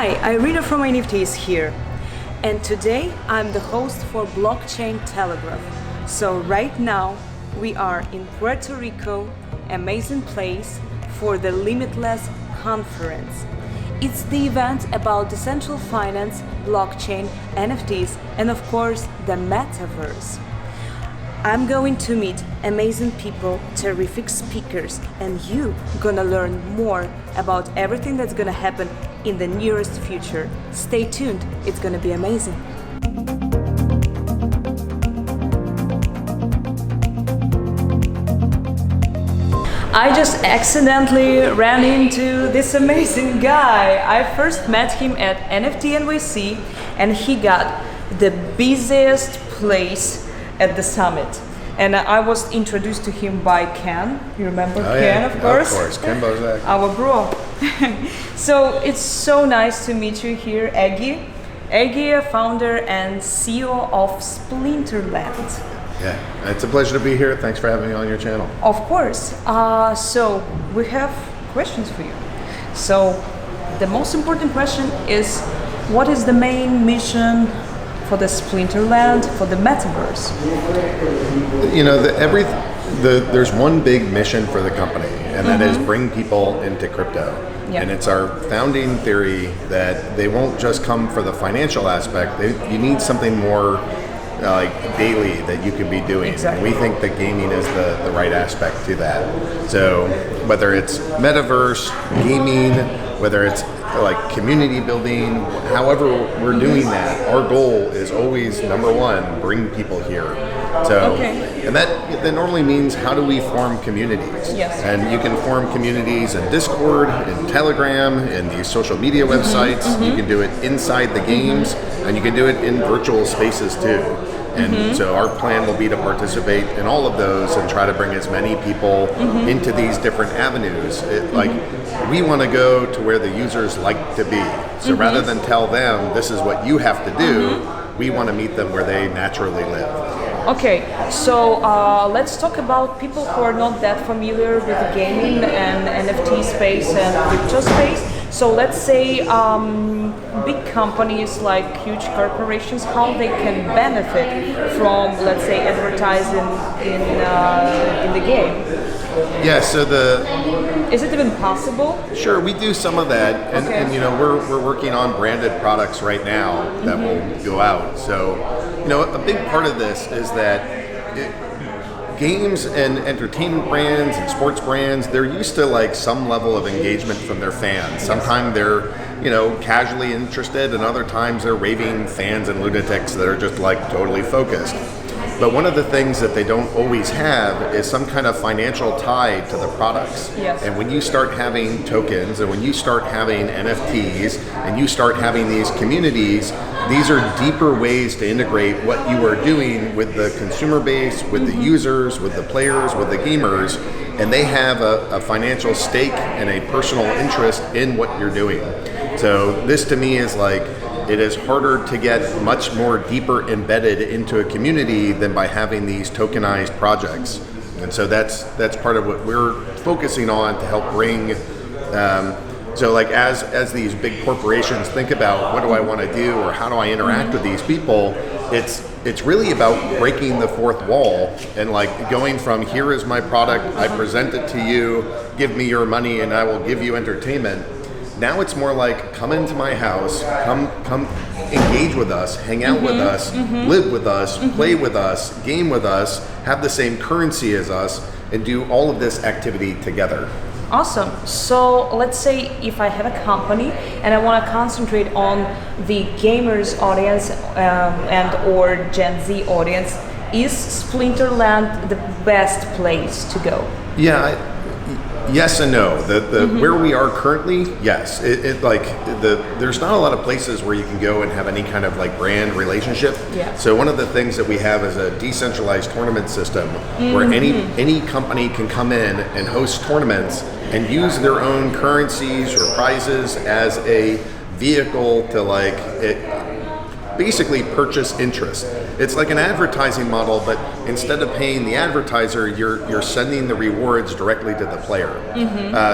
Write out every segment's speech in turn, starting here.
Hi, Irina from NFTs here, and today I'm the host for Blockchain Telegraph. So right now we are in Puerto Rico, amazing place for the Limitless conference. It's the event about decentralized finance, blockchain, NFTs, and of course the Metaverse. I'm going to meet amazing people, terrific speakers, and you gonna learn more about everything that's gonna happen in the nearest future. Stay tuned, it's gonna be amazing. I just accidentally ran into this amazing guy. I first met him at NFT NYC and he got the busiest place at the summit. And I was introduced to him by Ken. You remember Ken, of course? Of course, Ken Bozak. Our bro. So it's so nice to meet you here, Eggy. Eggy, founder and CEO of Splinterlands. Yeah, it's a pleasure to be here. Thanks for having me on your channel. Of course. So we have questions for you. So the most important question is, what is the main mission for the Splinterland, for the Metaverse? You know, there's one big mission for the company, and that is bring people into crypto. Yeah. And it's our founding theory that they won't just come for the financial aspect. You need something more like daily that you can be doing. Exactly. And we think that gaming is the right aspect to that. So whether it's Metaverse, gaming, whether it's like community building, however we're doing that, our goal is always number one, bring people here. So, and that normally means how do we form communities? Yes. And you can form communities in Discord, in Telegram, in these social media websites. You can do it inside the games, and you can do it in virtual spaces too. And so our plan will be to participate in all of those and try to bring as many people into these different avenues. We want to go to where the users like to be. So rather than tell them this is what you have to do, we want to meet them where they naturally live. Okay, so let's talk about people who are not that familiar with the gaming and NFT space and crypto space. So let's say big companies like huge corporations, how they can benefit from, let's say, advertising in the game. Yeah, so is it even possible? Sure, we do some of that, and you know we're working on branded products right now that will go out. So you know a big part of this is that games and entertainment brands and sports brands, they're used to like some level of engagement from their fans. Sometimes they're casually interested, and other times they're raving fans and lunatics that are just like totally focused. But one of the things that they don't always have is some kind of financial tie to the products. Yes. And when you start having tokens, and when you start having NFTs, and you start having these communities, these are deeper ways to integrate what you are doing with the consumer base, with the users, with the players, with the gamers, and they have a financial stake and a personal interest in what you're doing. So this to me is like, it is harder to get much more deeper embedded into a community than by having these tokenized projects. And so that's part of what we're focusing on to help bring. So like as these big corporations think about what do I want to do or how do I interact with these people, it's really about breaking the fourth wall and like going from here is my product, I present it to you, give me your money and I will give you entertainment. Now it's more like come into my house, come engage with us, hang out with us, live with us, play with us, game with us, have the same currency as us, and do all of this activity together. Awesome. So let's say if I have a company and I want to concentrate on the gamers audience and or Gen Z audience, is Splinterland the best place to go? Yeah. Yes and no. Where we are currently, yes. There's not a lot of places where you can go and have any kind of like brand relationship. Yeah. So one of the things that we have is a decentralized tournament system where any company can come in and host tournaments and use their own currencies or prizes as a vehicle to basically purchase interest. It's like an advertising model, but instead of paying the advertiser, you're sending the rewards directly to the player.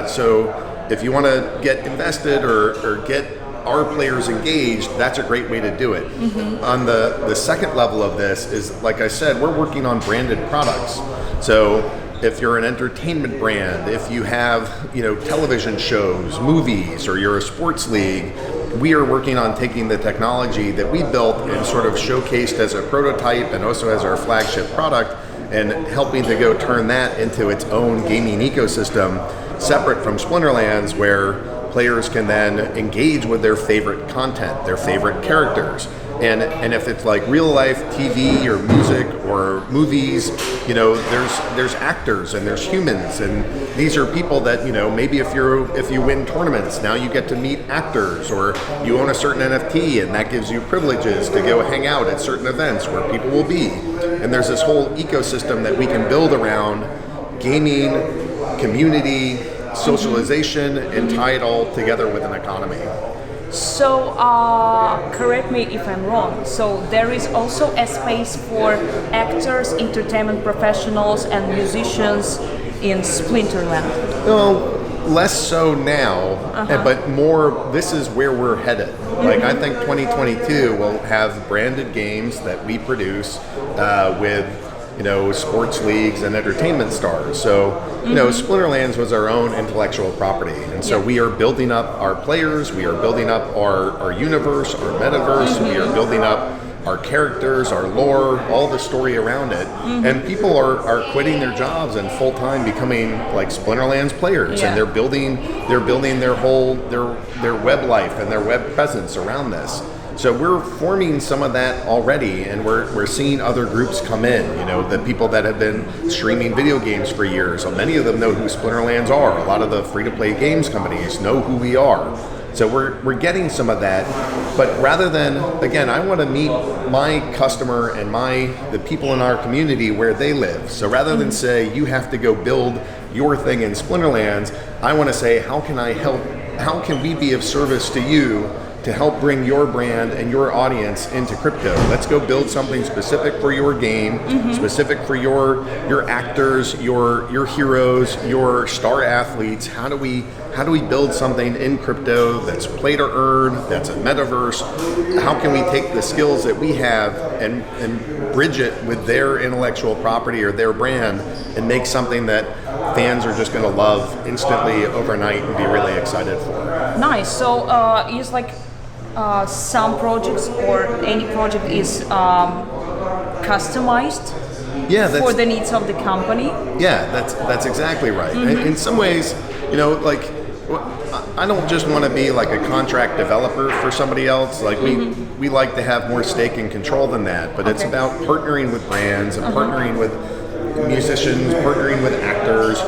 So if you want to get invested or get our players engaged, that's a great way to do it. On the second level of this is, like I said, we're working on branded products. So if you're an entertainment brand, if you have television shows, movies, or you're a sports league, we are working on taking the technology that we built and sort of showcased as a prototype and also as our flagship product, and helping to go turn that into its own gaming ecosystem separate from Splinterlands, where players can then engage with their favorite content, their favorite characters. And if it's like real life TV or music or movies, there's actors and there's humans, and these are people that maybe if you win tournaments, now you get to meet actors, or you own a certain NFT and that gives you privileges to go hang out at certain events where people will be. And there's this whole ecosystem that we can build around gaming, community, socialization, and tie it all together with an economy. So, correct me if I'm wrong. So there is also a space for actors, entertainment professionals, and musicians in Splinterland. Well, less so now, but more, this is where we're headed. Like, I think 2022 will have branded games that we produce with sports leagues and entertainment stars. So, Splinterlands was our own intellectual property. And so we are building up our players, we are building up our universe, our metaverse, we are building up our characters, our lore, all the story around it. And people are quitting their jobs and full-time becoming like Splinterlands players. And they're building their whole, their web life and their web presence around this. So we're forming some of that already, and we're seeing other groups come in, the people that have been streaming video games for years. So many of them know who Splinterlands are. A lot of the free-to-play games companies know who we are. So we're getting some of that. But rather than, again, I want to meet my customer and the people in our community where they live. So rather than say, you have to go build your thing in Splinterlands, I want to say, how can I help? How can we be of service to you to help bring your brand and your audience into crypto? Let's go build something specific for your game, specific for your actors, your heroes, your star athletes. How do we build something in crypto that's play to earn, that's a metaverse? How can we take the skills that we have and bridge it with their intellectual property or their brand and make something that fans are just going to love instantly overnight and be really excited for? Nice. So it's like some projects or any project is customized for the needs of the company. Yeah, that's exactly right. In some ways, I don't just want to be like a contract developer for somebody else. Like we like to have more stake and control than that, but it's about partnering with brands and partnering with musicians, partnering with actors,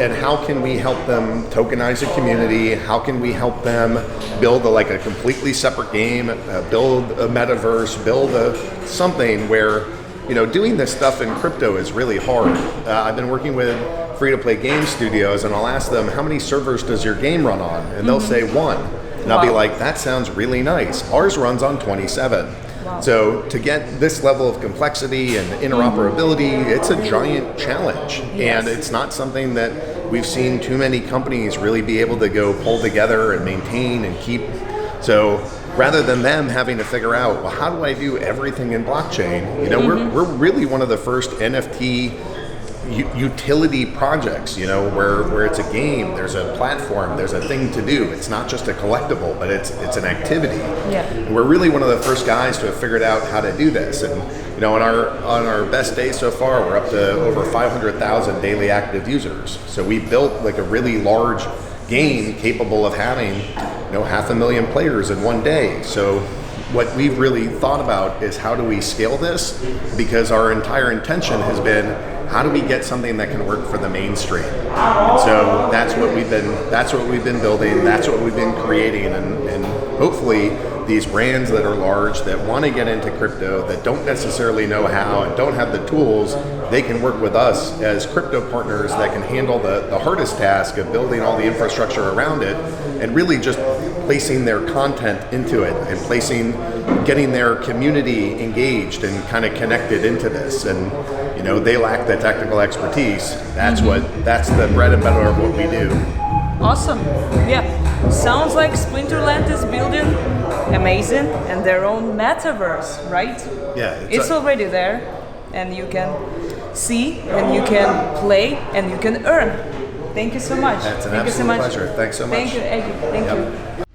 and how can we help them tokenize a community? How can we help them build a completely separate game, build a metaverse, build something where, doing this stuff in crypto is really hard. I've been working with free-to-play game studios, and I'll ask them, how many servers does your game run on? And they'll say 1. And I'll be like, that sounds really nice. Ours runs on 27. Wow. So to get this level of complexity and interoperability, it's a giant challenge. Yes. And it's not something that we've seen too many companies really be able to go pull together and maintain and keep. So rather than them having to figure out, well, how do I do everything in blockchain? We're really one of the first NFT utility projects, where it's a game, there's a platform, there's a thing to do. It's not just a collectible, but it's an activity. Yeah. And we're really one of the first guys to have figured out how to do this. And on our best day so far, we're up to over 500,000 daily active users. So we built a really large game capable of having 500,000 players in one day. So what we've really thought about is, how do we scale this? Because our entire intention has been, how do we get something that can work for the mainstream? And so that's what we've been building, that's what we've been creating, and hopefully these brands that are large, that want to get into crypto, that don't necessarily know how and don't have the tools, they can work with us as crypto partners that can handle the hardest task of building all the infrastructure around it, and really just placing their content into it and getting their community engaged and kind of connected into this. And they lack the technical expertise. That's the bread and butter of what we do. Awesome. Yeah. Sounds like Splinterland is building amazing and their own metaverse, right? Yeah, It's already there, and you can see, and you can play, and you can earn. Thank you so much. That's an Thank you so absolute much. pleasure. Thanks so much. Thank you, Eggy. Thank you.